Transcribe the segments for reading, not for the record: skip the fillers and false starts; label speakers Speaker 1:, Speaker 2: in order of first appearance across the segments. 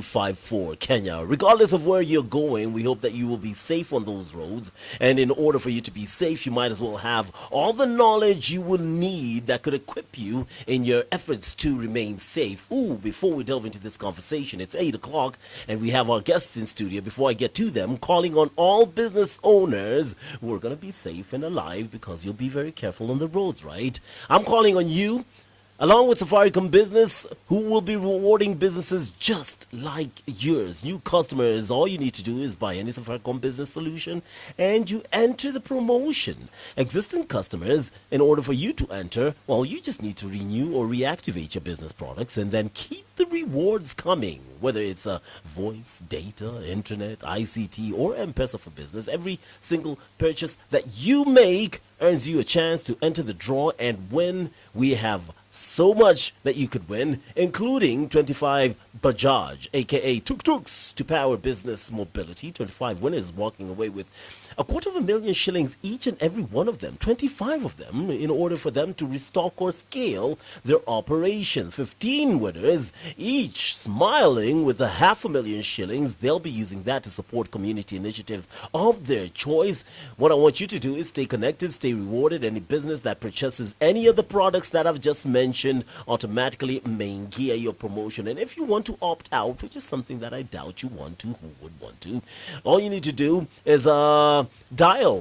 Speaker 1: 254 Kenya. Regardless of where you're going, we hope that you will be safe on those roads. And in order for you to be safe, you might as well have all the knowledge you will need that could equip you in your efforts to remain safe. Ooh, before we delve into this conversation, it's 8 o'clock and we have our guests in studio. Before I get to them, calling on all business owners who are going to be safe and alive because you'll be very careful on the roads, right? I'm calling on you, along with Safaricom Business, who will be rewarding businesses just like yours. New customers, all you need to do is buy any Safaricom Business solution and you enter the promotion. Existing customers, in order for you to enter, well, you just need to renew or reactivate your business products and then keep the rewards coming. Whether it's voice, data, internet, ICT, or M-Pesa for business, every single purchase that you make earns you a chance to enter the draw and win. We have so much that you could win, including 25 Bajaj, aka tuk-tuks, to power business mobility. 25 winners walking away with 250,000 shillings each and every one of them, 25 of them, in order for them to restock or scale their operations. 15 winners, each smiling with 500,000 shillings. They'll be using that to support community initiatives of their choice. What I want you to do is stay connected, stay rewarded. Any business that purchases any of the products that I've just mentioned automatically main gear your promotion. And if you want to opt out, which is something that I doubt you want to, who would want to, all you need to do is dial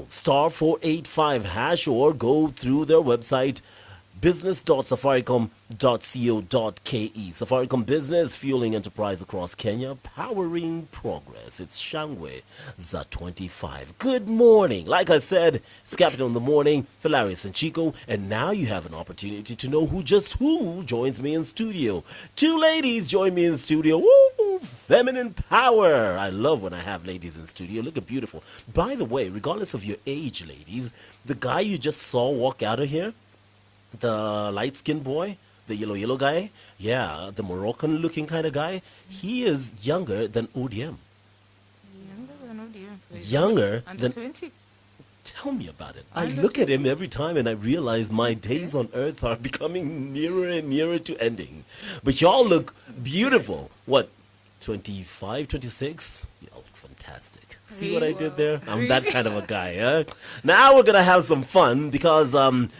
Speaker 1: *485# or go through their website business.safaricom.co.ke. Safaricom Business, fueling enterprise across Kenya, powering progress. It's Shangwe za 25. Good morning. Like I said, it's Capital in the Morning, Fellaris and Chiko, and now you have an opportunity to know who joins me in studio. Two ladies join me in studio. Woo! Feminine power. I love when I have ladies in studio. Look at beautiful. By the way, regardless of your age, ladies, the guy you just saw walk out of here, the light-skinned boy, the yellow guy, yeah, the Moroccan-looking kind of guy, he is younger than ODM.
Speaker 2: Younger than ODM? So
Speaker 1: younger
Speaker 2: under
Speaker 1: than...
Speaker 2: 20?
Speaker 1: Tell me about it. I look at him every time and I realize my days on earth are becoming nearer and nearer to ending. But y'all look beautiful. What, 25, 26? Y'all look fantastic. See what I did there? I'm that kind of a guy, huh? Now we're going to have some fun because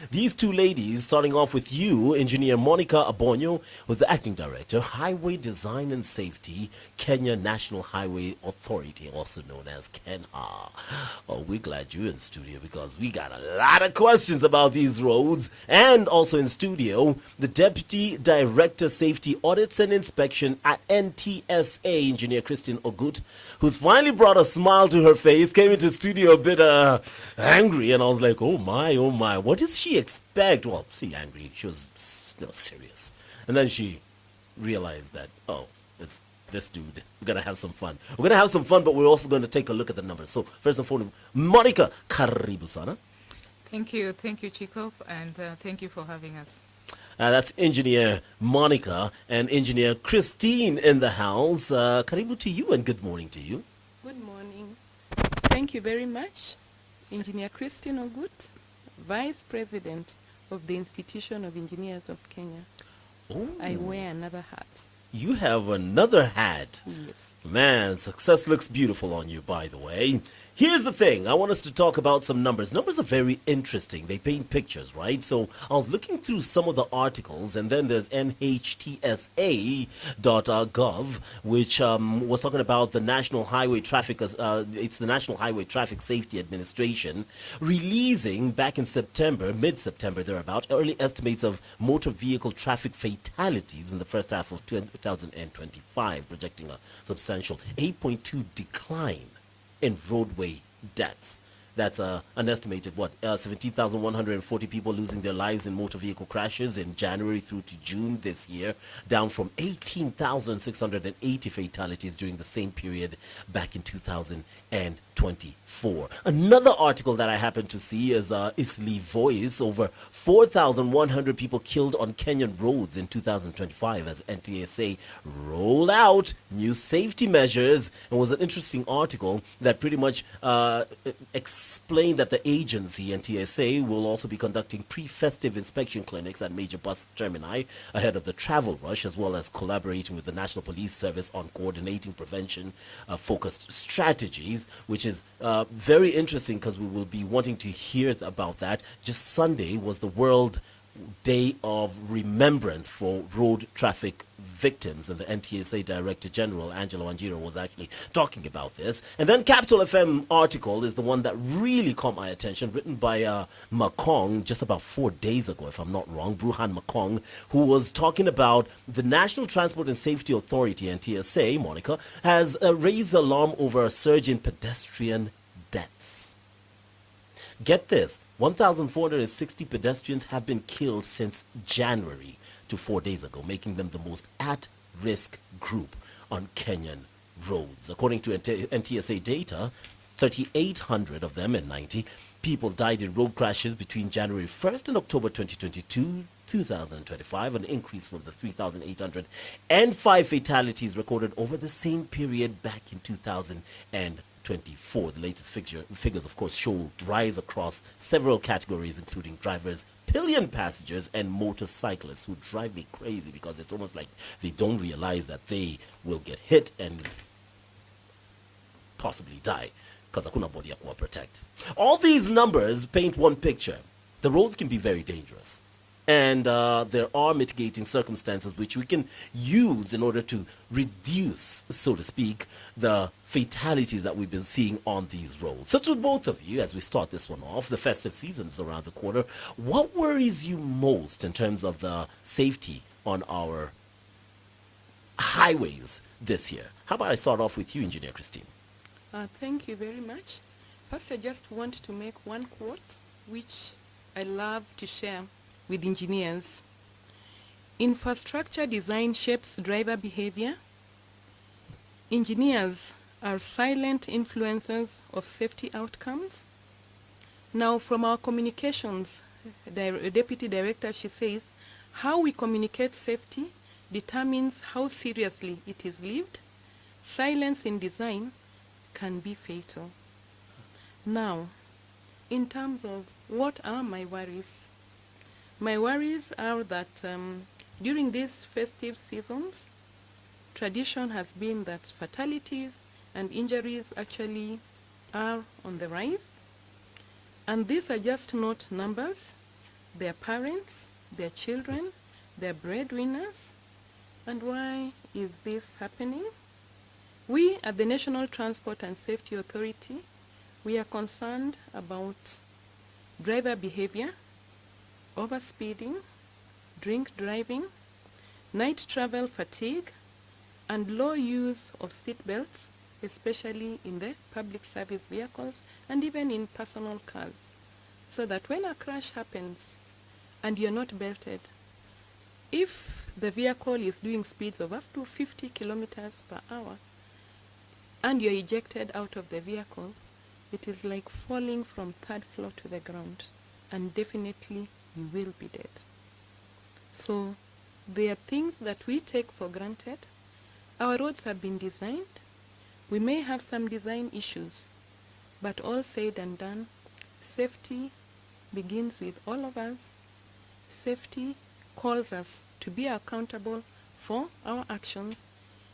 Speaker 1: these two ladies, starting off with you, Engineer Monica Abonyo, who's the Acting Director, Highway Design and Safety, Kenya National Highway Authority, also known as KENHA. Oh, we're glad you're in studio because we got a lot of questions about these roads. And also in studio, the Deputy Director Safety Audits and Inspection at NTSA, Engineer Christine Ogut, who's finally brought a smile to her face, came into studio a bit angry, and I was like, oh my, what does she expect? Well, see, angry, she was serious. And then she realized that, oh, it's this dude. We're going to have some fun. We're going to have some fun, but we're also going to take a look at the numbers. So, first and foremost, Monica, karibu sana.
Speaker 2: Thank you, Chiko, and thank you for having us.
Speaker 1: That's Engineer Monica and Engineer Christine in the house. Karibu to you and good morning to you.
Speaker 3: Good morning. Thank you very much. Engineer Christine Ogut, Vice President of the Institution of Engineers of Kenya.
Speaker 1: Oh.
Speaker 3: I wear another hat.
Speaker 1: You have another hat.
Speaker 3: Yes.
Speaker 1: Man, success looks beautiful on you, by the way. Here's the thing. I want us to talk about some numbers. Numbers are very interesting. They paint pictures, right? So I was looking through some of the articles, and then there's NHTSA.gov, which was talking about the National Highway Traffic, it's the National Highway Traffic Safety Administration, releasing back in September, mid-September thereabout, early estimates of motor vehicle traffic fatalities in the first half of 2025, projecting a substantial 8.2 decline in roadway deaths. That's an estimated, 17,140 people losing their lives in motor vehicle crashes in January through to June this year, down from 18,680 fatalities during the same period back in 2024. Another article that I happened to see is Isli Voice, over 4,100 people killed on Kenyan roads in 2025 as NTSA rolled out new safety measures. It was an interesting article that pretty much explained that the agency, NTSA, will also be conducting pre-festive inspection clinics at major bus termini ahead of the travel rush, as well as collaborating with the National Police Service on coordinating prevention-focused strategies, which is very interesting because we will be wanting to hear about that. Just Sunday was the World Day of Remembrance for Road Traffic Victims, and the NTSA Director General Angelo Anjiro was actually talking about this. And then Capital FM article is the one that really caught my attention, written by Makong just about 4 days ago, if I'm not wrong, Bruhan Makong, who was talking about the National Transport and Safety Authority, NTSA, Monica, has raised the alarm over a surge in pedestrian deaths. Get this, 1,460 pedestrians have been killed since January to 4 days ago, making them the most at-risk group on Kenyan roads. According to NTSA data, 3,800 of them, and 90 people died in road crashes between January 1st and October 2025, an increase from the 3,805 fatalities recorded over the same period back in 2024. The latest figures, of course, show rise across several categories, including drivers, pillion passengers, and motorcyclists, who drive me crazy because it's almost like they don't realize that they will get hit and possibly die because hakuna body ya kuwa protect. All these numbers paint one picture. The roads can be very dangerous. And there are mitigating circumstances which we can use in order to reduce, so to speak, the fatalities that we've been seeing on these roads. So to both of you, as we start this one off, the festive season is around the corner. What worries you most in terms of the safety on our highways this year? How about I start off with you, Engineer Christine?
Speaker 3: Thank you very much. First, I just want to make one quote, which I love to share with engineers. Infrastructure design shapes driver behavior. Engineers are silent influencers of safety outcomes. Now, from our communications deputy director, she says, how we communicate safety determines how seriously it is lived. Silence in design can be fatal. Now, in terms of what are my worries? My worries are that during these festive seasons, tradition has been that fatalities and injuries actually are on the rise. And these are just not numbers. They're parents, they're children, they're breadwinners. And why is this happening? We at the National Transport and Safety Authority, we are concerned about driver behavior, overspeeding, drink driving, night travel fatigue, and low use of seat belts, especially in the public service vehicles and even in personal cars. So that when a crash happens and you're not belted, if the vehicle is doing speeds of up to 50 kilometers per hour and you're ejected out of the vehicle, it is like falling from third floor to the ground, and definitely you will be dead. So there are things that we take for granted. Our roads have been designed. We may have some design issues, but all said and done, safety begins with all of us. Safety calls us to be accountable for our actions,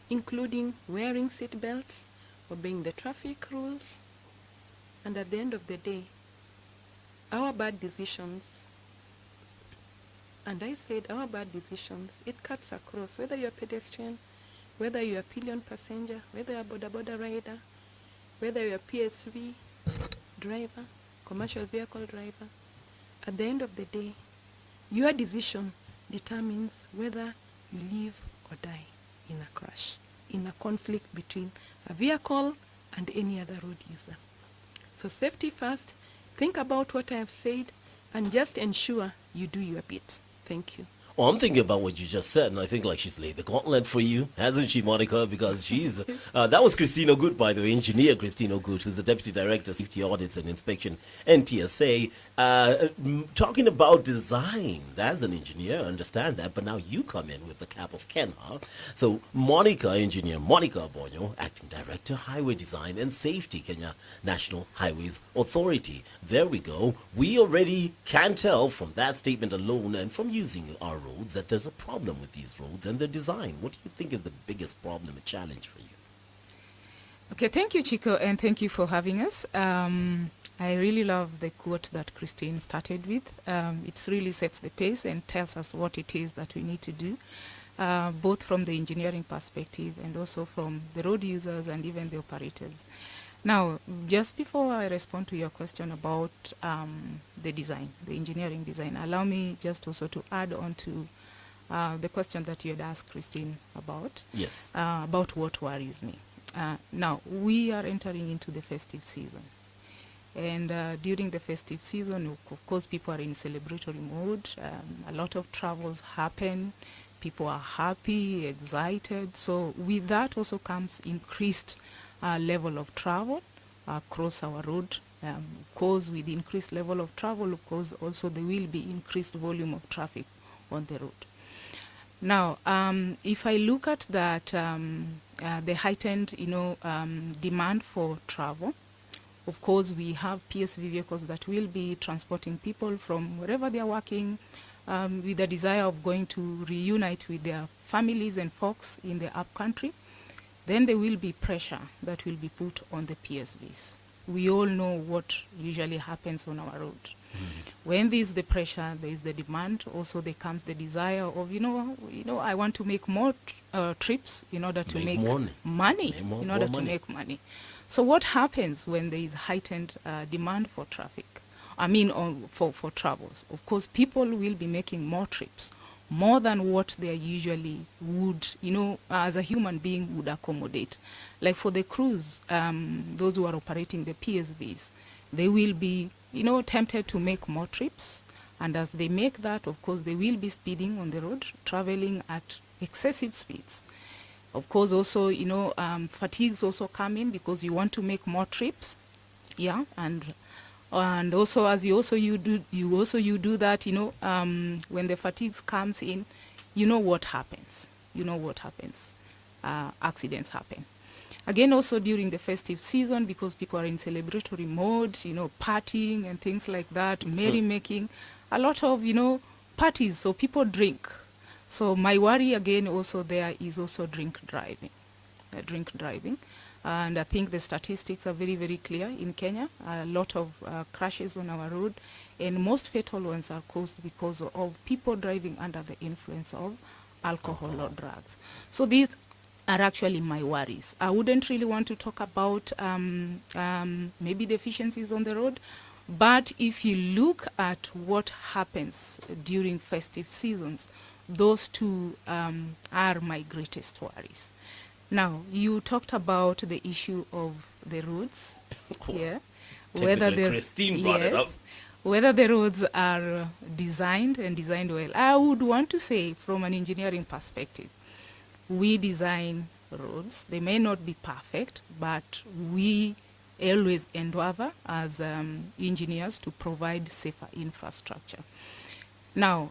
Speaker 3: including wearing seat belts, obeying the traffic rules, and at the end of the day, our bad decisions, and I said our bad decisions, it cuts across, whether you're a pedestrian, whether you're a pillion passenger, whether you're a boda rider, whether you're a PSV driver, commercial vehicle driver. At the end of the day, your decision determines whether you live or die in a crash, in a conflict between a vehicle and any other road user. So safety first, think about what I have said, and just ensure you do your bit. Thank you.
Speaker 1: Well, I'm thinking about what you just said, and I think like she's laid the gauntlet for you, hasn't she, Monica? Because she's that was Christine Ogut, by the way, engineer Christine Ogut, who's the deputy director, safety audits and inspection, NTSA, talking about designs as an engineer. I understand that, but now you come in with the cap of Ken, huh? So Monica, engineer Monica Abonyo, acting director, highway design and safety, Kenya National Highways Authority. There we go. We already can tell from that statement alone and from using our roads that there's a problem with these roads and their design. What do you think is the biggest problem and challenge for you?
Speaker 2: Okay, thank you, Chiko, and thank you for having us. I really love the quote that Christine started with. It really sets the pace and tells us what it is that we need to do, both from the engineering perspective and also from the road users and even the operators. Now, just before I respond to your question about the design, the engineering design, allow me just also to add on to the question that you had asked Christine about.
Speaker 1: Yes.
Speaker 2: About what worries me. Now, we are entering into the festive season. And during the festive season, of course, people are in celebratory mode. A lot of travels happen. People are happy, excited. So with that also comes increased level of travel across our road. Of course, with increased level of travel, of course, also there will be increased volume of traffic on the road. Now, if I look at that, the heightened, demand for travel, of course, we have PSV vehicles that will be transporting people from wherever they are working with the desire of going to reunite with their families and folks in the upcountry. Then there will be pressure that will be put on the PSVs. We all know what usually happens on our road. When there is the pressure, there is the demand. Also, there comes the desire of, I want to make more trips in order to make money. To make money. So what happens when there is heightened demand for traffic? For travels. Of course, people will be making more trips, more than what they usually would, as a human being would accommodate. Like for the crews, those who are operating the PSVs, they will be, tempted to make more trips. And as they make that, of course, they will be speeding on the road, traveling at excessive speeds. Of course, also, fatigues also come in because you want to make more trips. Yeah, and also as you do that, when the fatigues comes in, what happens. Accidents happen. Again, also during the festive season, because people are in celebratory mode, partying and things like that, merrymaking, a lot of, parties, so people drink. So my worry again also there is also drink driving. And I think the statistics are very, very clear in Kenya. A lot of crashes on our road, and most fatal ones are caused because of people driving under the influence of alcohol or drugs. So these are actually my worries. I wouldn't really want to talk about maybe deficiencies on the road, but if you look at what happens during festive seasons, those two are my greatest worries. Now, you talked about the issue of the roads, yeah, whether the roads are designed well. I would want to say, from an engineering perspective, we design roads. They may not be perfect, but we always endeavor as engineers to provide safer infrastructure. Now,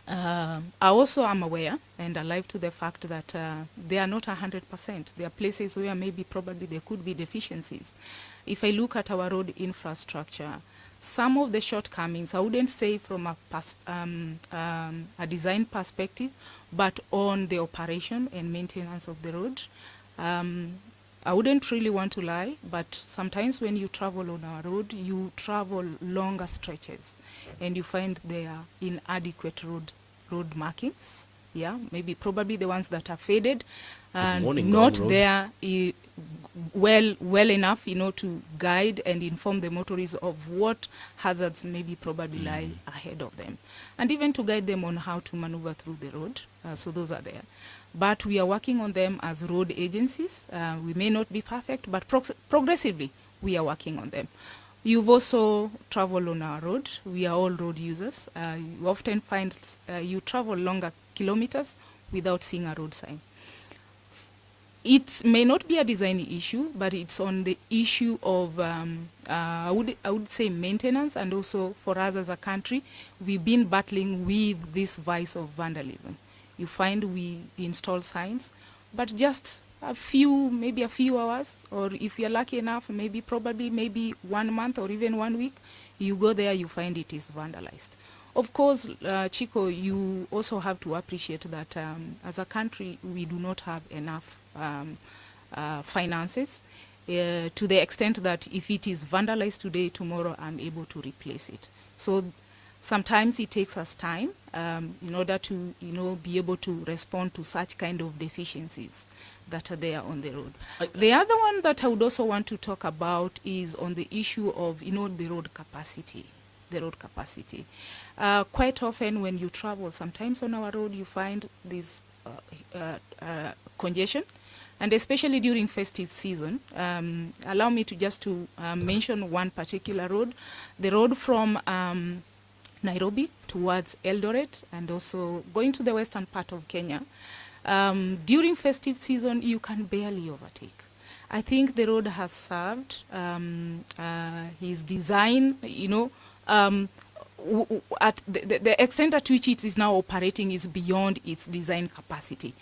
Speaker 2: I also am aware and alive to the fact that they are not 100%. There are places where maybe probably there could be deficiencies. If I look at our road infrastructure, some of the shortcomings, I wouldn't say from a design perspective, but on the operation and maintenance of the road. I wouldn't really want to lie, but sometimes when you travel on our road, you travel longer stretches and you find there are inadequate road markings. Yeah, maybe probably the ones that are faded and not there well enough, to guide and inform the motorists of what hazards maybe probably lie ahead of them, and even to guide them on how to maneuver through the road. So those are there. But we are working on them as road agencies. We may not be perfect, but progressively we are working on them. You've also traveled on our road. We are all road users. You often find you travel longer kilometers without seeing a road sign. It may not be a design issue, but it's on the issue of, I would say, maintenance, and also for us as a country, we've been battling with this vice of vandalism. You find we install signs, but just maybe a few hours, or if you're lucky enough, maybe 1 month or even 1 week, you go there, you find it is vandalized. Of course, Chiko, you also have to appreciate that as a country, we do not have enough finances to the extent that if it is vandalized today, tomorrow I'm able to replace it. So sometimes it takes us time in order to, be able to respond to such kind of deficiencies that are there on the road. The other one that I would also want to talk about is on the issue of, the road capacity. The road capacity. Quite often when you travel, sometimes on our road you find this congestion, and especially during festive season. Allow me to just mention one particular road, the road from Nairobi towards Eldoret, and also going to the western part of Kenya. During festive season, you can barely overtake. I think the road has served his design, at the extent at which it is now operating is beyond its design capacity.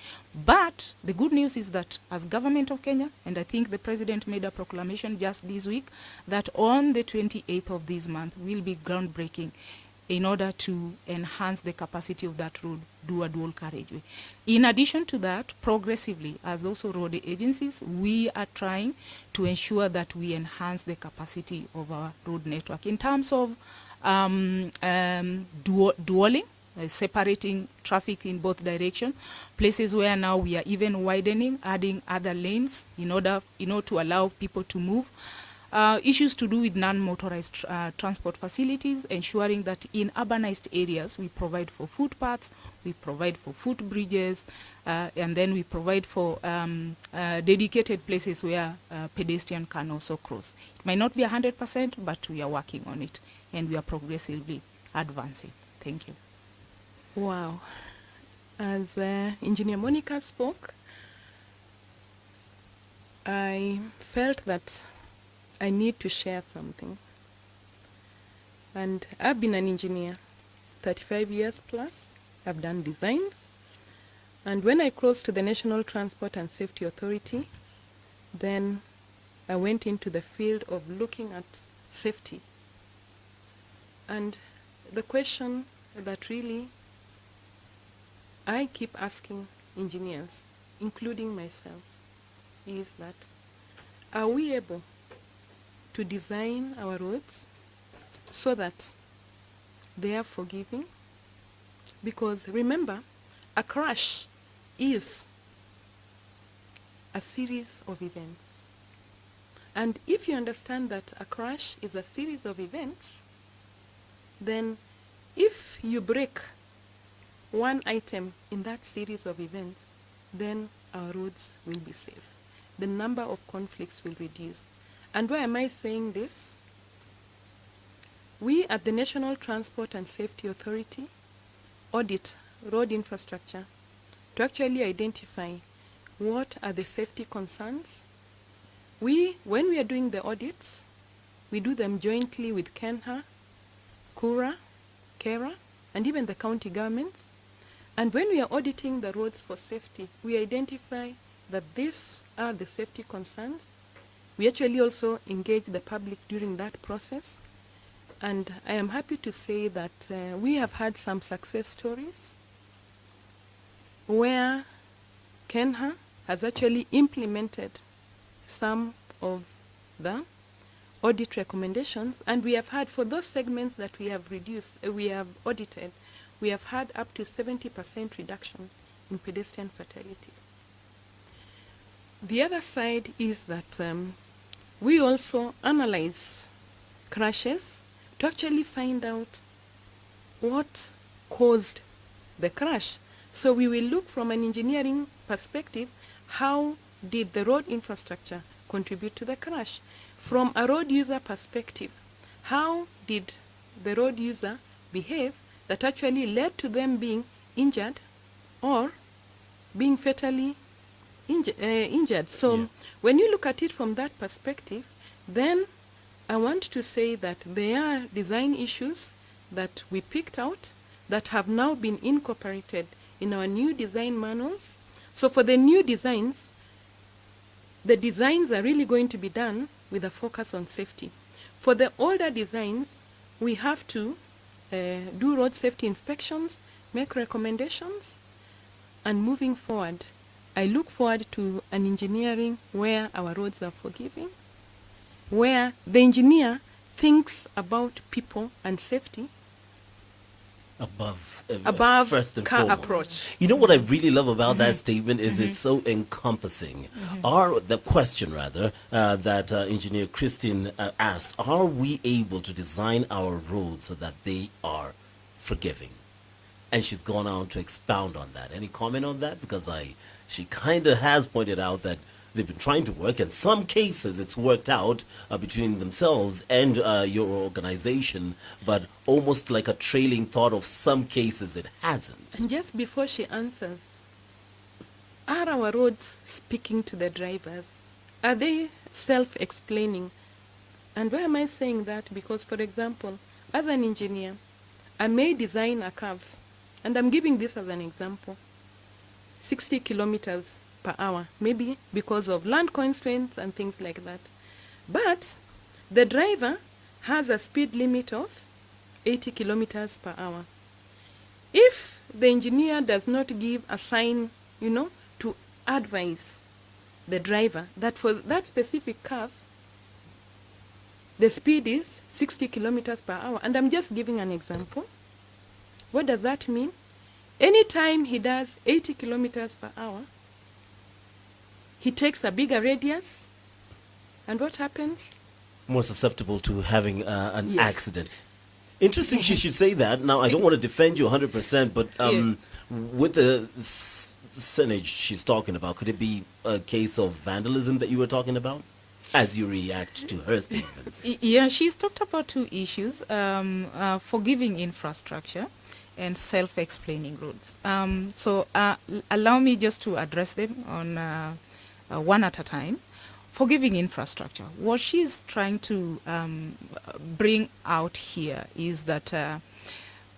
Speaker 2: But the good news is that as government of Kenya, and I think the president made a proclamation just this week, that on the 28th of this month will be groundbreaking in order to enhance the capacity of that road, do a dual carriageway. In addition to that, progressively, as also road agencies, we are trying to ensure that we enhance the capacity of our road network in terms of dualing, separating traffic in both directions, places where now we are even widening, adding other lanes in order, to allow people to move. Issues to do with non-motorized transport facilities, ensuring that in urbanized areas we provide for footpaths, we provide for footbridges, and then we provide for dedicated places where pedestrian can also cross. It might not be 100%, but we are working on it, and we are progressively advancing. Thank you.
Speaker 3: Wow. As Engineer Monica spoke, I felt that I need to share something. And I've been an engineer 35 years plus. I've done designs. And when I crossed to the National Transport and Safety Authority, then I went into the field of looking at safety. And the question that really I keep asking engineers, including myself, is that are we able to design our roads so that they are forgiving? Because remember, a crash is a series of events. And if you understand that a crash is a series of events, then if you break one item in that series of events, then our roads will be safe. The number of conflicts will reduce. And why am I saying this? We at the National Transport and Safety Authority audit road infrastructure to actually identify what are the safety concerns. When we are doing the audits, we do them jointly with KENHA, KURA, KERA, and even the county governments. And when we are auditing the roads for safety, we identify that these are the safety concerns. We actually also engage the public during that process. And I am happy to say that we have had some success stories where KENHA has actually implemented some of the audit recommendations, and we have had, for those segments that we have audited, we have had up to 70% reduction in pedestrian fatalities. The other side is that we also analyze crashes to actually find out what caused the crash. So we will look from an engineering perspective, how did the road infrastructure contribute to the crash? From a road user perspective, how did the road user behave that actually led to them being injured or being fatally injured. So when you look at it from that perspective, then I want to say that there are design issues that we picked out that have now been incorporated in our new design manuals. So for the new designs, the designs are really going to be done with a focus on safety. For the older designs, we have to do road safety inspections, make recommendations, and moving forward, I look forward to an engineering where our roads are forgiving, where the engineer thinks about people and safety above
Speaker 1: first and
Speaker 3: car
Speaker 1: foremost.
Speaker 3: approach.
Speaker 1: You know what I really love about that statement is it's so encompassing. The question that Engineer Christine asked, are we able to design our roads so that they are forgiving? And she's gone on to expound on that. Any comment on that? Because she kind of has pointed out that they've been trying to work. In some cases, it's worked out between themselves and your organization, but almost like a trailing thought of some cases it hasn't.
Speaker 3: And just before she answers, are our roads speaking to the drivers? Are they self-explaining? And why am I saying that? Because, for example, as an engineer, I may design a curve, and I'm giving this as an example, 60 kilometers per hour, maybe because of land constraints and things like that. But the driver has a speed limit of 80 kilometers per hour. If the engineer does not give a sign, to advise the driver that for that specific curve, the speed is 60 kilometers per hour, and I'm just giving an example, what does that mean? Anytime he does 80 kilometers per hour, he takes a bigger radius, and what happens?
Speaker 1: More susceptible to having an accident. Interesting she should say that. Now, I don't want to defend you 100%, but with the signage she's talking about, could it be a case of vandalism that you were talking about as you react to her statements?
Speaker 2: Yeah, she's talked about two issues, forgiving infrastructure and self-explaining roads. So allow me just to address them on one at a time. Forgiving infrastructure. What she's trying to bring out here is that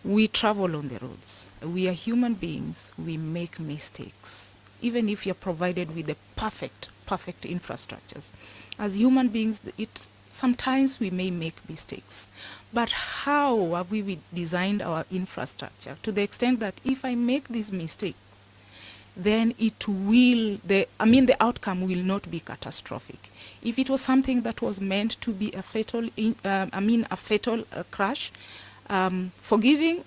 Speaker 2: we travel on the roads. We are human beings. We make mistakes. Even if you're provided with the perfect infrastructures. As human beings, sometimes we may make mistakes. But how have we designed our infrastructure to the extent that if I make this mistake, then the outcome will not be catastrophic. If it was something that was meant to be a fatal crash, forgiving,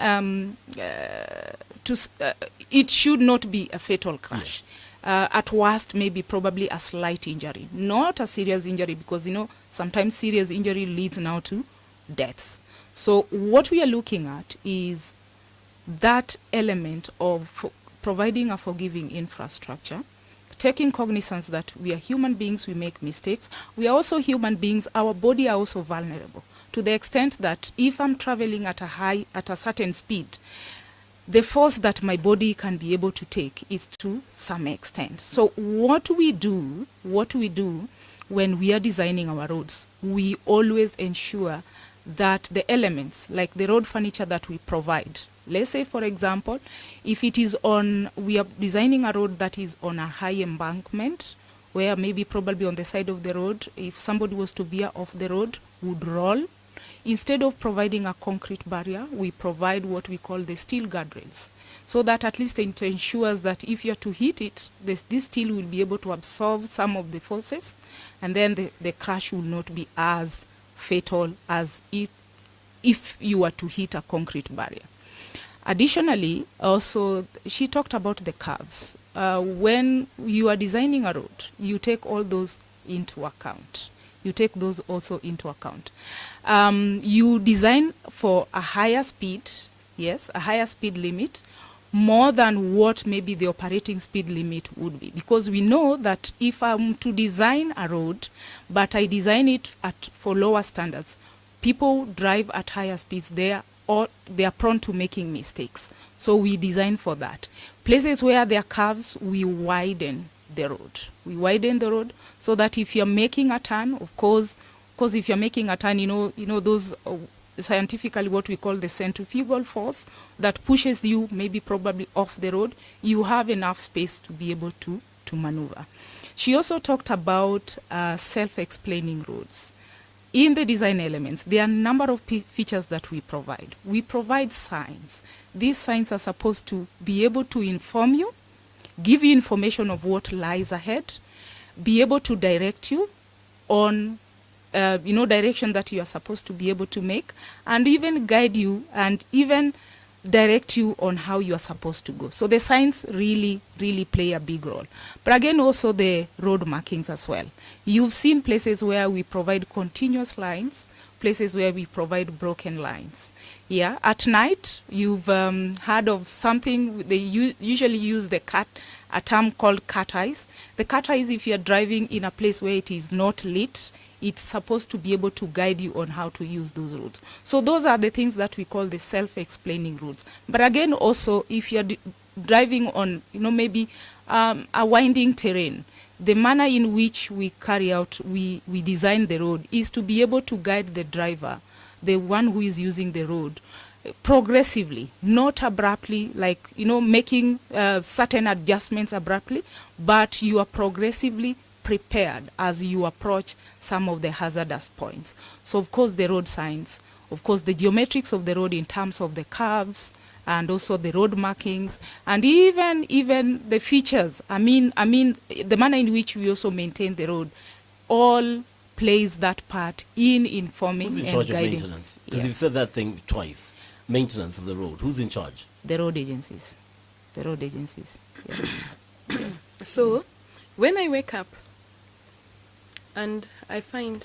Speaker 2: it should not be a fatal crash. At worst, maybe probably a slight injury, not a serious injury, because sometimes serious injury leads now to deaths. So what we are looking at is that element of providing a forgiving infrastructure, taking cognizance that we are human beings, we make mistakes. We are also human beings, our body are also vulnerable to the extent that if I'm traveling at a certain speed, the force that my body can be able to take is to some extent. So what we do when we are designing our roads, we always ensure that the elements, like the road furniture that we provide, let's say, for example, if it is we are designing a road that is on a high embankment, where maybe probably on the side of the road, if somebody was to veer off the road, would roll. Instead of providing a concrete barrier, we provide what we call the steel guardrails, so that at least it ensures that if you're to hit it, this steel will be able to absorb some of the forces, and then the crash will not be as fatal as if you were to hit a concrete barrier. Additionally, also, she talked about the curves. When you are designing a road, you take all those into account. You take those also into account. You design for a higher speed, a higher speed limit, more than what maybe the operating speed limit would be. Because we know that if I'm to design a road, but I design it for lower standards, people drive at higher speeds, they are prone to making mistakes. So we design for that. Places where there are curves, we widen the road. We widen the road so that if you're making a turn, of course if you're making a turn, you know those scientifically what we call the centrifugal force that pushes you maybe probably off the road, you have enough space to be able to maneuver. She also talked about self-explaining roads. In the design elements, there are a number of features that we provide. We provide signs. These signs are supposed to be able to inform you, give you information of what lies ahead, be able to direct you on direction that you are supposed to be able to make, and even guide you and even direct you on how you are supposed to go. So the signs really, really play a big role. But again, also the road markings as well. You've seen places where we provide continuous lines, places where we provide broken lines. Yeah, at night, you've heard of something, they usually use a term called cat eyes. The cat eyes, if you're driving in a place where it is not lit, it's supposed to be able to guide you on how to use those roads. So those are the things that we call the self-explaining roads. But again, also, if you're driving on, maybe a winding terrain, the manner in which we carry out, we design the road is to be able to guide the driver, the one who is using the road, progressively, not abruptly, like, making certain adjustments abruptly, but you are progressively prepared as you approach some of the hazardous points. So of course the road signs, of course the geometrics of the road in terms of the curves and also the road markings, and even the features. I mean the manner in which we also maintain the road all plays that part in informing and guiding.
Speaker 1: Who's in charge of maintenance? Because you've said that thing twice. Maintenance of the road. Who's in charge?
Speaker 2: The road agencies. The road agencies. Yeah.
Speaker 3: So when I wake up and I find,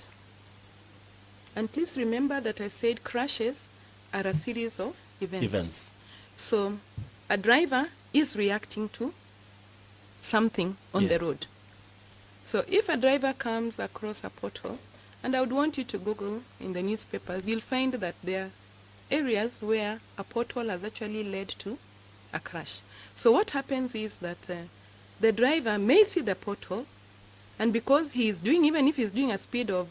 Speaker 3: and please remember that I said crashes are a series of events. So a driver is reacting to something on the road. So if a driver comes across a pothole, and I would want you to Google in the newspapers, you'll find that there are areas where a pothole has actually led to a crash. So what happens is that the driver may see the pothole, and because even if he's doing a speed of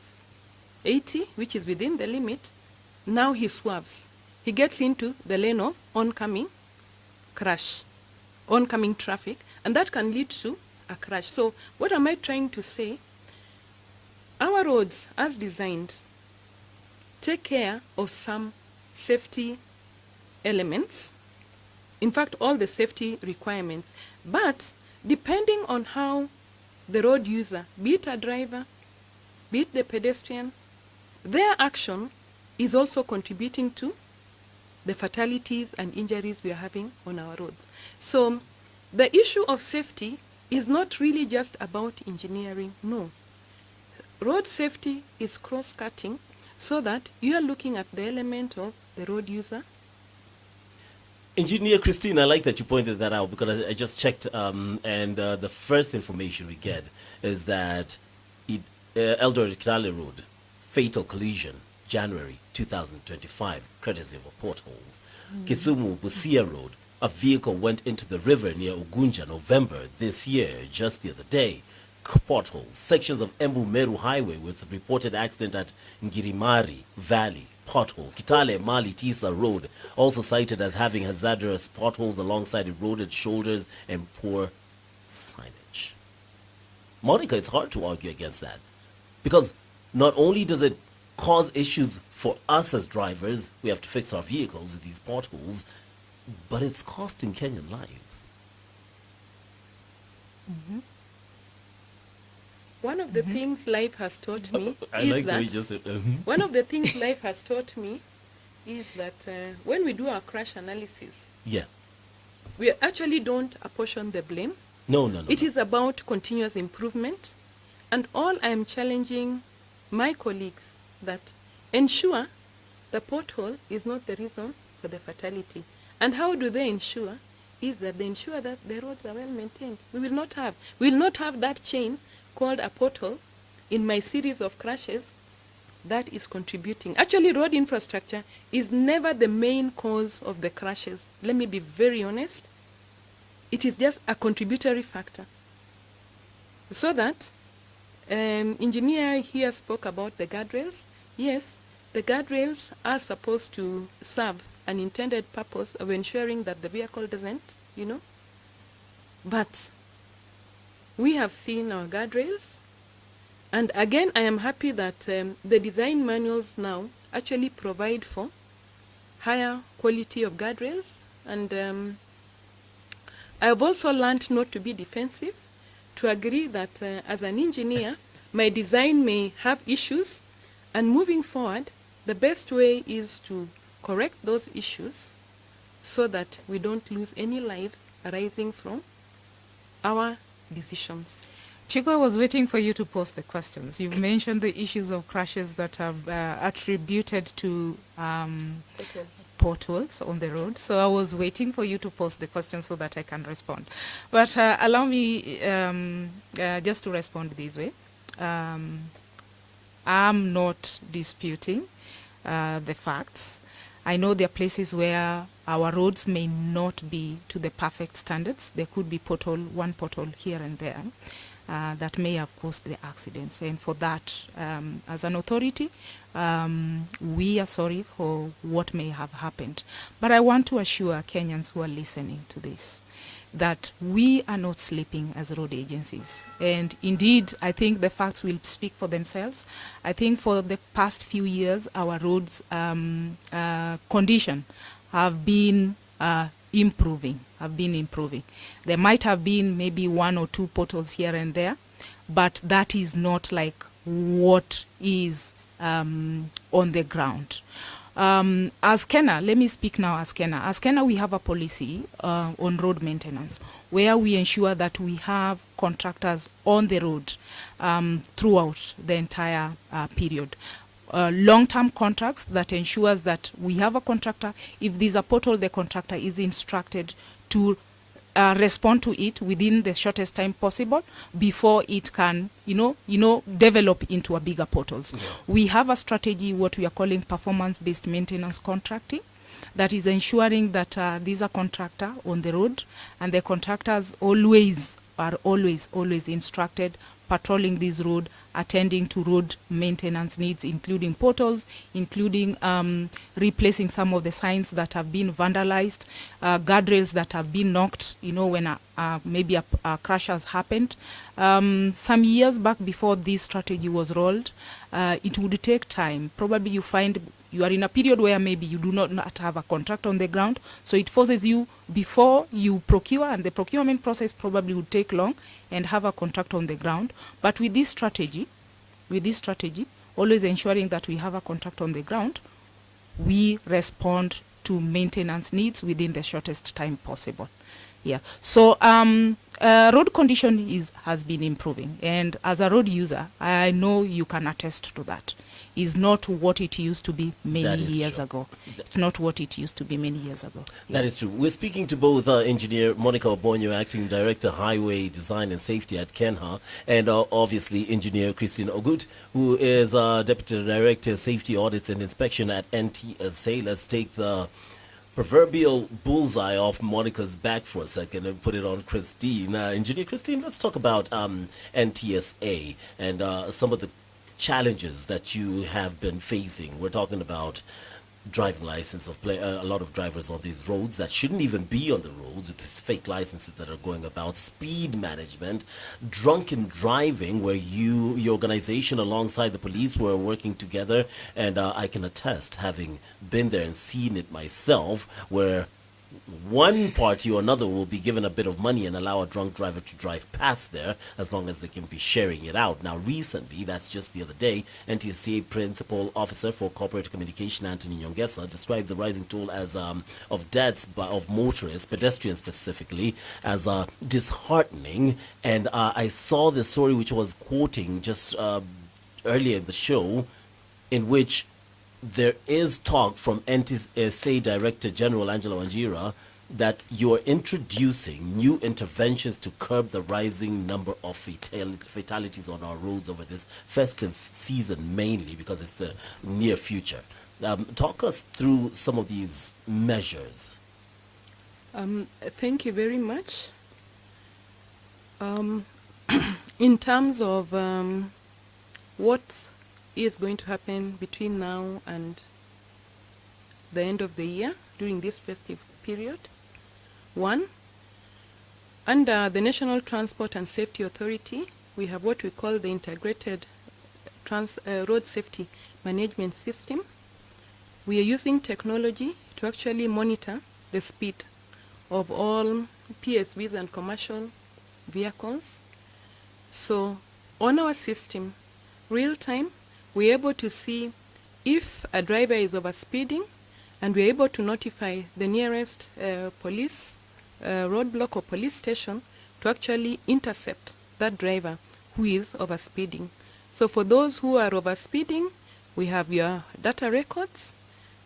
Speaker 3: 80, which is within the limit, now he swerves. He gets into the lane of oncoming traffic, and that can lead to a crash. So what am I trying to say? Our roads, as designed, take care of some safety elements. In fact, all the safety requirements. But depending on how the road user, be it a driver, be it the pedestrian, their action is also contributing to the fatalities and injuries we are having on our roads. So the issue of safety is not really just about engineering, no. Road safety is cross-cutting so that you are looking at the element of the road user.
Speaker 1: Engineer Christine, I like that you pointed that out, because I just checked, and the first information we get is that Eldoret Kitale Road, fatal collision, January 2025, courtesy of potholes. Kisumu Busia Road, a vehicle went into the river near Ugunja, November this year, just the other day. Potholes. Sections of Embu Meru Highway with reported accident at Ngirimari Valley. Pothole. Kitale Mali Tisa Road, also cited as having hazardous potholes alongside eroded shoulders and poor signage. Monica, it's hard to argue against that, because not only does it cause issues for us as drivers, we have to fix our vehicles with these potholes, but it's costing Kenyan lives.
Speaker 2: Mm-hmm.
Speaker 3: One of the things life has taught me
Speaker 1: One
Speaker 3: of the things life has taught me is that when we do our crash analysis, we actually don't apportion the blame.
Speaker 1: No.
Speaker 3: It is about continuous improvement, and all I am challenging my colleagues that ensure the pothole is not the reason for the fatality. And how do they ensure? Is that they ensure that the roads are well maintained. We will not have that chain called a pothole in my series of crashes that is contributing. Actually, road infrastructure is never the main cause of the crashes. Let me be very honest. It is just a contributory factor. So that engineer here spoke about the guardrails. Yes, the guardrails are supposed to serve an intended purpose of ensuring that the vehicle doesn't, But we have seen our guardrails. And again, I am happy that the design manuals now actually provide for higher quality of guardrails. And I have also learned not to be defensive, to agree that as an engineer, my design may have issues, and moving forward, the best way is to correct those issues so that we don't lose any lives arising from our decisions.
Speaker 2: Chiko, I was waiting for you to pose the questions. You've mentioned the issues of crashes that are attributed to potholes on the road. So I was waiting for you to pose the questions so that I can respond. But allow me just to respond this way. I'm not disputing the facts. I know there are places where our roads may not be to the perfect standards. There could be one pothole here and there. That may have caused the accidents, and for that, as an authority, we are sorry for what may have happened. But I want to assure Kenyans who are listening to this that we are not sleeping as road agencies. And indeed, I think the facts will speak for themselves. I think for the past few years, our roads condition have been improving. There might have been maybe one or two potholes here and there, but that is not like what is on the ground. As Kenya, let me speak now as Kenya. As Kenya, we have a policy on road maintenance where we ensure that we have contractors on the road throughout the entire period. Long-term contracts that ensures that we have a contractor. If there's a pothole, the contractor is instructed to respond to it within the shortest time possible before it can, develop into a bigger potholes. Yeah. We have a strategy, what we are calling performance-based maintenance contracting, that is ensuring that there's a contractor on the road, and the contractors are always instructed patrolling this road, attending to road maintenance needs, including potholes, including replacing some of the signs that have been vandalized, guardrails that have been knocked, when maybe a crash has happened. Some years back, before this strategy was rolled, it would take time. Probably you find you are in a period where maybe you do not have a contract on the ground, so it forces you before you procure, and the procurement process probably would take long, and have a contract on the ground. But with this strategy, always ensuring that we have a contract on the ground, we respond to maintenance needs within the shortest time possible. Yeah. So road condition has been improving, and as a road user, I know you can attest to that. Is not what it used to be many years ago. It's not what it used to be many years ago. Yeah.
Speaker 1: That is true. We're speaking to both Engineer Monica Abonyo, Acting Director, Highway Design and Safety at Kenha, and obviously Engineer Christine Ogut, who is Deputy Director, Safety Audits and Inspection at NTSA. Let's take the proverbial bullseye off Monica's back for a second and put it on Christine. Engineer Christine, let's talk about NTSA and some of the challenges that you have been facing. We're talking about driving license a lot of drivers on these roads that shouldn't even be on the roads with these fake licenses that are going about, speed management, drunken driving, where your organization alongside the police were working together, and I can attest, having been there and seen it myself, where one party or another will be given a bit of money and allow a drunk driver to drive past there as long as they can be sharing it out. Now, recently, that's just the other day, NTSA Principal Officer for Corporate Communication, Anthony Nyongesa, described the rising toll as of deaths of motorists, pedestrians specifically, as disheartening. And I saw the story which was quoting just earlier in the show, in which there is talk from NTSA Director General Angela Wanjira that you're introducing new interventions to curb the rising number of fatalities on our roads over this festive season, mainly because it's the near future. Talk us through some of these measures.
Speaker 3: Thank you very much. In terms of what is going to happen between now and the end of the year during this festive period, one, under the National Transport and Safety Authority, we have what we call the Integrated Road Safety Management System. We are using technology to actually monitor the speed of all PSVs and commercial vehicles. So on our system, real time, we're able to see if a driver is overspeeding, and we're able to notify the nearest police roadblock or police station to actually intercept that driver who is overspeeding. So for those who are overspeeding, we have your data records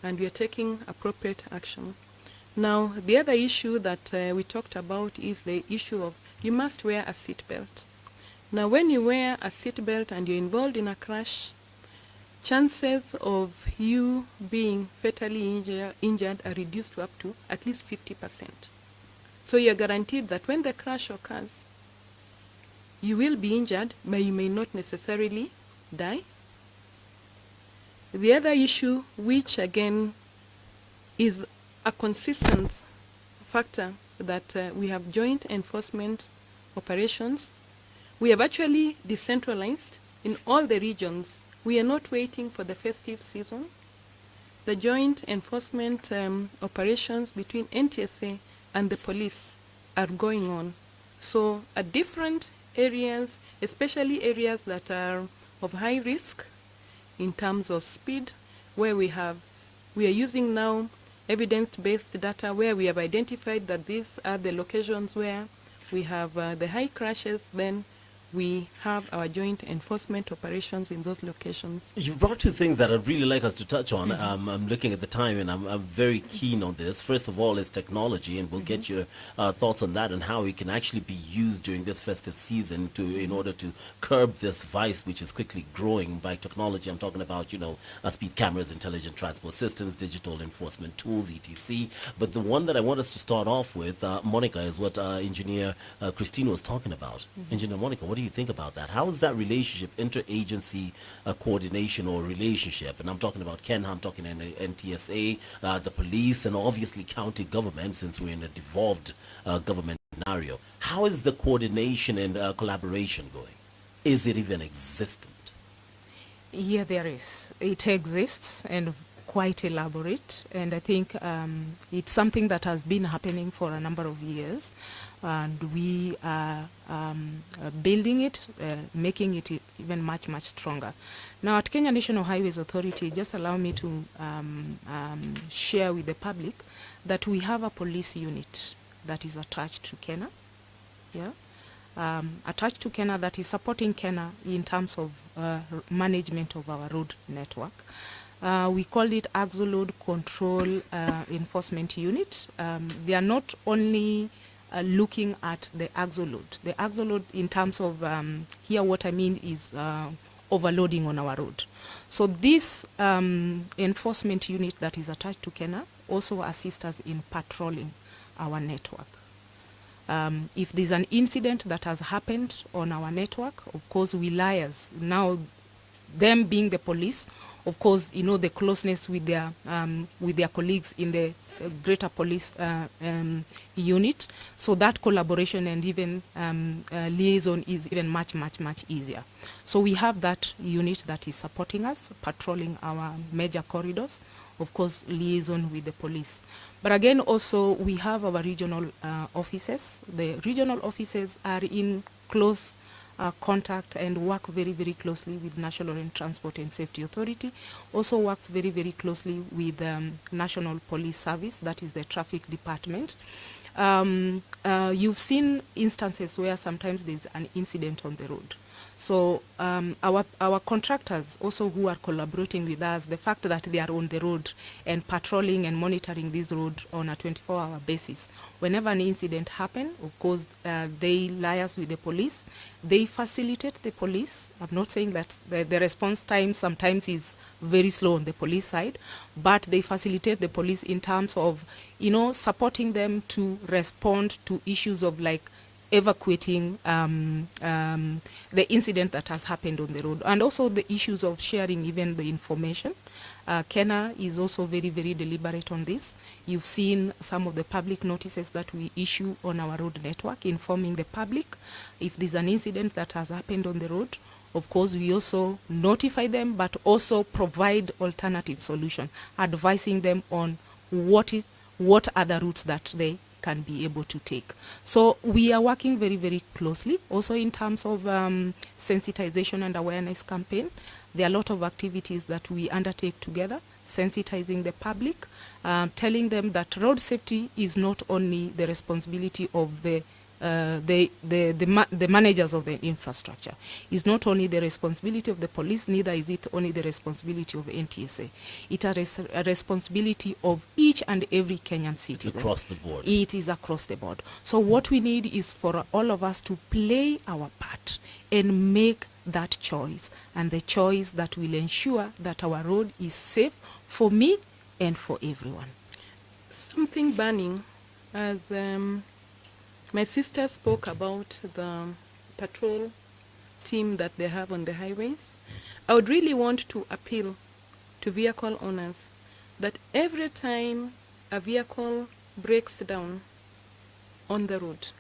Speaker 3: and we are taking appropriate action. Now, the other issue that we talked about is the issue of you must wear a seat belt. Now, when you wear a seat belt and you're involved in a crash, chances of you being fatally injured are reduced to up to at least 50%. So you're guaranteed that when the crash occurs, you will be injured, but you may not necessarily die. The other issue, which again is a consistent factor, that we have joint enforcement operations. We have actually decentralized in all the regions. We are not waiting for the festive season. The joint enforcement operations between NTSA and the police are going on. So at different areas, especially areas that are of high risk in terms of speed, where we are using now evidence-based data, where we have identified that these are the locations where we have the high crashes, then we have our joint enforcement operations in those locations.
Speaker 1: You've brought two things that I'd really like us to touch on. I'm looking at the time and I'm very keen on this. First of all is technology, and we'll get your thoughts on that and how it can actually be used during this festive season in order to curb this vice which is quickly growing. By technology, I'm talking about, speed cameras, intelligent transport systems, digital enforcement tools, etc. But the one that I want us to start off with, Monica, is what Engineer Christine was talking about. Engineer Monica, what do you think about that? How is that relationship, interagency coordination or relationship? And I'm talking about Ken, I'm talking NTSA, the police, and obviously county government, since we're in a devolved government scenario. How is the coordination and collaboration going? Is it even existent?
Speaker 2: Yeah, there is. It exists and quite elaborate, and I think it's something that has been happening for a number of years, and we are building it, making it even much, much stronger. Now at Kenya National Highways Authority, just allow me to share with the public that we have a police unit that is attached to Kenya, attached to Kenya, that is supporting Kenya in terms of management of our road network. We call it Axoload Control Enforcement Unit. They are not only looking at the axoload. The axoload, in terms of here, what I mean is overloading on our road. So this enforcement unit that is attached to Kenya also assists us in patrolling our network. If there's an incident that has happened on our network, of course we liaise. Now, them being the police, of course, the closeness with their colleagues in the greater police unit. So that collaboration and even liaison is even much, much, much easier. So we have that unit that is supporting us, patrolling our major corridors, of course, liaison with the police. But again, also, we have our regional offices. The regional offices are in close contact and work very, very closely with National Transport and Safety Authority. Also works very, very closely with National Police Service, that is the traffic department. You've seen instances where sometimes there's an incident on the road. So our contractors also who are collaborating with us, the fact that they are on the road and patrolling and monitoring this road on a 24-hour basis. Whenever an incident happens, of course, they liaise with the police. They facilitate the police. I'm not saying that the response time sometimes is very slow on the police side, but they facilitate the police in terms of, supporting them to respond to issues of like evacuating the incident that has happened on the road, and also the issues of sharing even the information. Kenya is also very, very deliberate on this. You've seen some of the public notices that we issue on our road network informing the public if there's an incident that has happened on the road. Of course, we also notify them, but also provide alternative solution, advising them on what are the routes that they can be able to take. So we are working very, very closely also in terms of sensitization and awareness campaign. There are a lot of activities that we undertake together, sensitizing the public, telling them that road safety is not only the responsibility of the managers of the infrastructure. It's not only the responsibility of the police, neither is it only the responsibility of NTSA. It is a responsibility of each and every Kenyan citizen.
Speaker 1: It's across the board.
Speaker 2: It is across the board. So what we need is for all of us to play our part and make that choice, and the choice that will ensure that our road is safe for me and for everyone.
Speaker 3: Something burning, as my sister spoke about the patrol team that they have on the highways. I would really want to appeal to vehicle owners that every time a vehicle breaks down on the road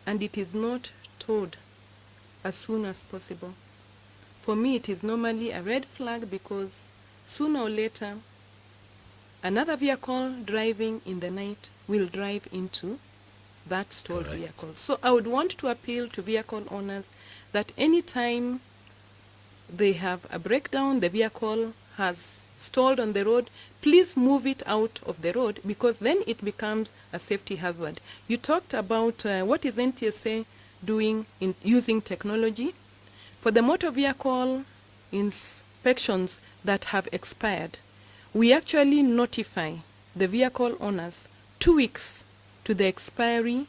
Speaker 3: and it is not towed as soon as possible, for me it is normally a red flag, because sooner or later another vehicle driving in the night will drive into that stalled vehicle. So I would want to appeal to vehicle owners that anytime they have a breakdown, the vehicle has stalled on the road, please move it out of the road, because then it becomes a safety hazard. You talked about what is NTSA doing in using technology. For the motor vehicle inspections that have expired, we actually notify the vehicle owners 2 weeks to the expiry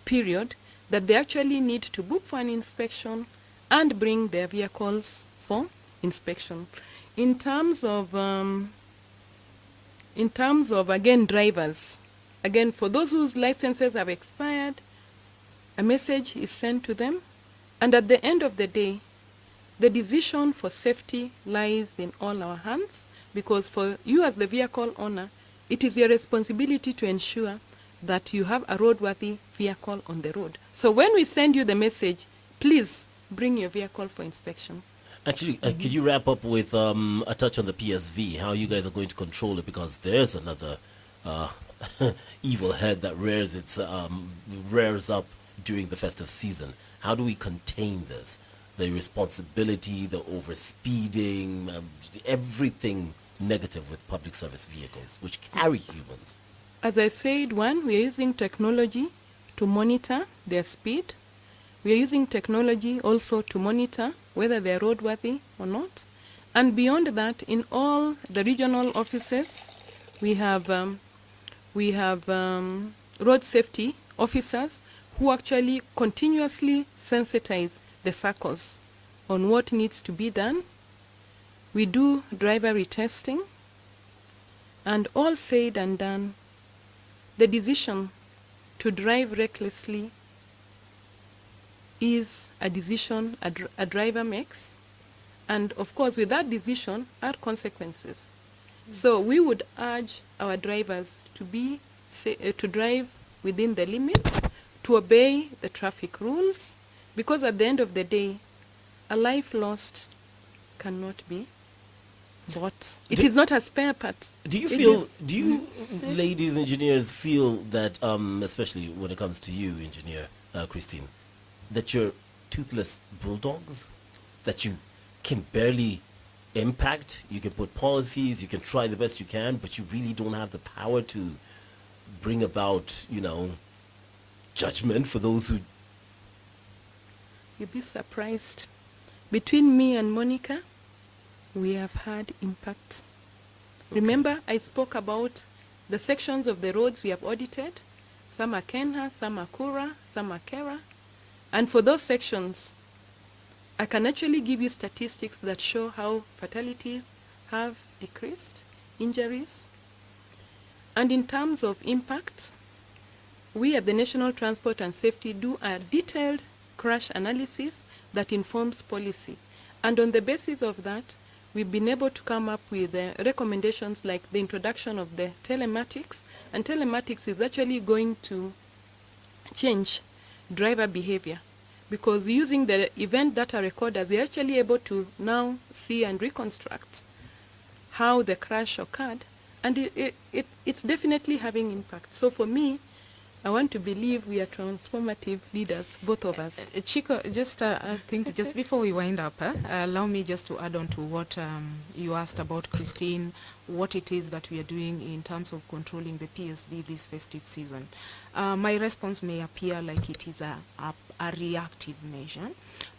Speaker 3: period that they actually need to book for an inspection and bring their vehicles for inspection. In terms of again drivers, again for those whose licenses have expired, a message is sent to them, and at the end of the day, the decision for safety lies in all our hands, because for you as the vehicle owner, it is your responsibility to ensure that you have a roadworthy vehicle on the road. So when we send you the message, please bring your vehicle for inspection.
Speaker 1: Actually, could you wrap up with a touch on the PSV, how you guys are going to control it, because there's another evil head that rears up during the festive season. How do we contain this? The irresponsibility, the overspeeding, everything negative with public service vehicles, which carry humans.
Speaker 3: As I said, one, we are using technology to monitor their speed. We are using technology also to monitor whether they are roadworthy or not. And beyond that, in all the regional offices, we have road safety officers who actually continuously sensitize the circles on what needs to be done. We do driver retesting, and all said and done, the decision to drive recklessly is a decision a driver makes, and of course with that decision are consequences. So we would urge our drivers to drive within the limits, to obey the traffic rules, because at the end of the day, a life lost cannot be bought. It is not a spare part.
Speaker 1: Do you ladies engineers feel that, especially when it comes to you, engineer Christine, that you're toothless bulldogs, that you can barely impact? You can put policies, you can try the best you can, but you really don't have the power to bring about, judgment for those who...
Speaker 3: You'll be surprised. Between me and Monica, we have had impacts.
Speaker 1: Okay.
Speaker 3: Remember, I spoke about the sections of the roads we have audited. Some are Kenha, some are Kura, some are Kera. And for those sections, I can actually give you statistics that show how fatalities have decreased, injuries. And in terms of impact, we at the National Transport and Safety do a detailed crash analysis that informs policy. And on the basis of that, we've been able to come up with recommendations like the introduction of the telematics. And telematics is actually going to change driver behavior, because using the event data recorders, we're actually able to now see and reconstruct how the crash occurred. And it's definitely having impact. So for me, I want to believe we are transformative leaders, both of us.
Speaker 2: Chiko, just I think just before we wind up, allow me just to add on to what you asked about, Christine, what it is that we are doing in terms of controlling the PSB this festive season. My response may appear like it is a reactive measure,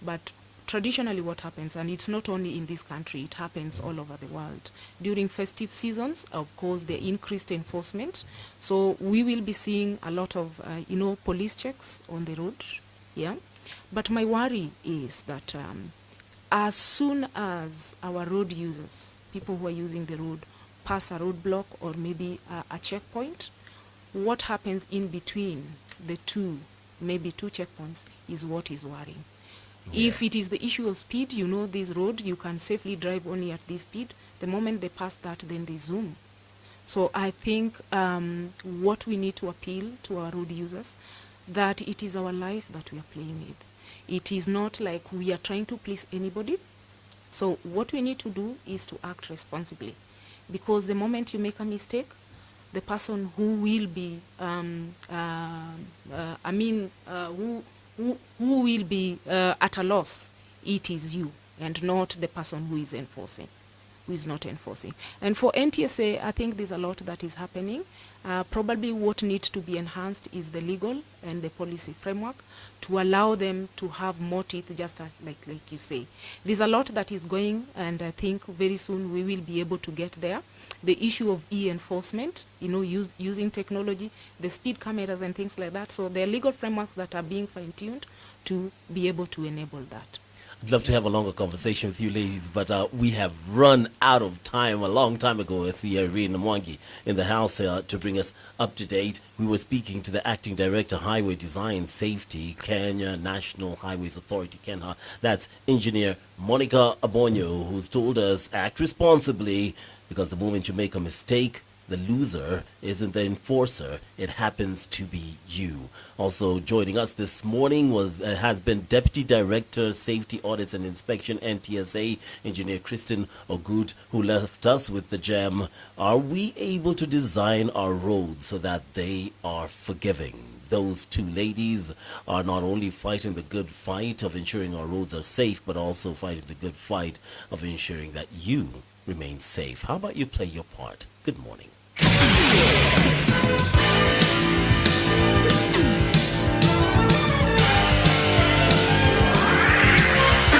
Speaker 2: but traditionally what happens, and it's not only in this country, it happens all over the world. During festive seasons, of course, the increased enforcement. So we will be seeing a lot of, police checks on the road, yeah? But my worry is that as soon as our road users, people who are using the road, pass a roadblock or maybe a checkpoint, what happens in between the two, maybe two checkpoints, is what is worrying. Yeah. If it is the issue of speed, this road, you can safely drive only at this speed. The moment they pass that, then they zoom. So I think what we need to appeal to our road users, that it is our life that we are playing with. It is not like we are trying to please anybody. So what we need to do is to act responsibly. Because the moment you make a mistake, the person who will be, who will be at a loss, it is you, and not the person who is enforcing, who is not enforcing. And for NTSA, I think there's a lot that is happening. Probably what needs to be enhanced is the legal and the policy framework to allow them to have more teeth, just like you say. There's a lot that is going, and I think very soon we will be able to get there. The issue of e-enforcement, using technology, the speed cameras and things like that. So there are legal frameworks that are being fine-tuned to be able to enable that.
Speaker 1: I'd love to have a longer conversation with you ladies, but we have run out of time a long time ago. I see Irene Mwangi in the house to bring us up to date. We were speaking to the Acting Director, Highway Design Safety, Kenya National Highways Authority, KENHA. That's Engineer Monica Abonyo, who's told us act responsibly, because the moment you make a mistake, the loser isn't the enforcer. It happens to be you. Also joining us this morning has been Deputy Director, Safety Audits and Inspection, NTSA, Engineer Kristen Ogut, who left us with the gem, are we able to design our roads so that they are forgiving? Those two ladies are not only fighting the good fight of ensuring our roads are safe, but also fighting the good fight of ensuring that you remain safe. How about you play your part? Good morning.
Speaker 4: The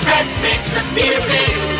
Speaker 4: best mix of music.